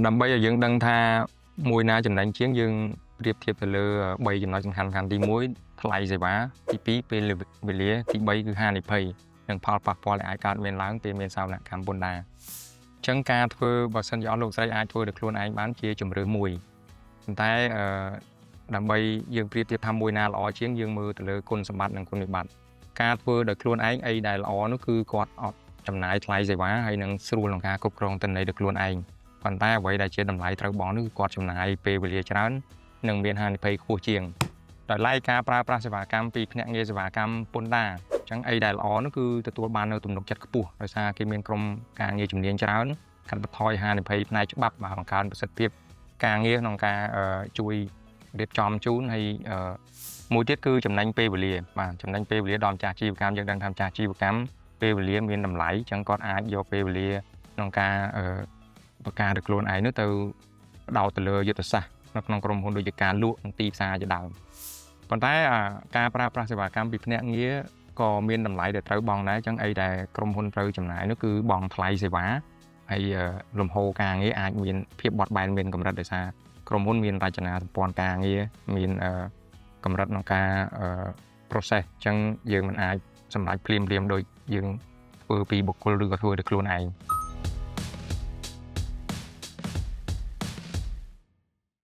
ដើម្បីឲ្យយើងដឹងថាមួយណាចំណេញជាងយើងប្រៀបធៀបទៅលើ3ចំណុចសំខាន់ទី1ថ្លៃសេវាទី2ពេលវេលាទី3គឺហានិភ័យនិងផលប៉ះពាល់ដែលអាចកើតមានឡើងពេលមានសវនកម្មពន្ធដារអញ្ចឹងការធ្វើបើសិនជាអស់លោកស្រីអាចធ្វើដោយខ្លួនឯងបានជាជំរឿនមួយប៉ុន្តែដើម្បីយើងប្រៀបធៀបថាមួយណាល្អជាងយើងមើលទៅលើគុណសម្បត្តិនិងគុណវិបត្តិការធ្វើដោយខ្លួនឯងអីដែលល្អនោះគឺគាត់អត់ចំណាយថ្លៃសេវាហើយនឹងស្រួលក្នុងការគ្រប់គ្រងទិន្នន័យដោយខ្លួនឯងប៉ុន្តែអ្វីដែលជាតម្លៃត្រូវបង់នោះគឺគាត់ចំណាយពេលវេលាច្រើននិងមានហានិភ័យខ្ពស់ជាងដោយឡែកការប្រើប្រាស់សេវាកម្មពីភ្នាក់ងារសេវាកម្មពន្ធដារអញ្ចឹងអីដែលល្អនោះគឺទទួលបាននៅទំនុកចិត្តខ្ពស់ដោយសារគេមានក្រុមការងារជំនាញច្រើនកាត់បន្ថយហានិភ័យផ្នែកច្បាប់បាទបង្កើនប្រសិទ្ធភាពការងារក្នុងការជួយរៀបចំជូនហើយមួយទៀតគឺចំណេញពេលវេលាបាទចំណេញពេលវេលាដល់ម្ចាស់អាជីវកម្មយើងដឹងថាម្ចាស់អាជីវកម្មពេលវេលាមានតម្លៃអញ្ចឹងគាត់អាចយកពេលវេលាក្នុងការបង្ការដោយខ្លួនឯងនោះទៅផ្ដោតទៅលើយុទ្ធសាស្ត្រនៅក្នុងក្រុមហ៊ុនដូចជាការលក់និងទីផ្សារជាដើមប៉ុន្តែការប្រើប្រាស់សេវាកម្មពីភ្នាក់ងារក៏មានតម្លៃដែលត្រូវបង់ដែរអញ្ចឹងអីដែលក្រុមហ៊ុនត្រូវចំណាយនោះគឺបង់ថ្លៃសេវាហើយលំហូរការងារអាចមានភាពបត់បែនមានកម្រិតដោយសារក្រុមហ៊ុនមានរចនាសម្ព័ន្ធការងារមានកម្រិតក្នុងការ process អញ្ចឹងយើងមិនអាចសម្រេចភ្លាមដូចយើងធ្វើពីបុគ្គលឬក៏ធ្វើដោយខ្លួនឯង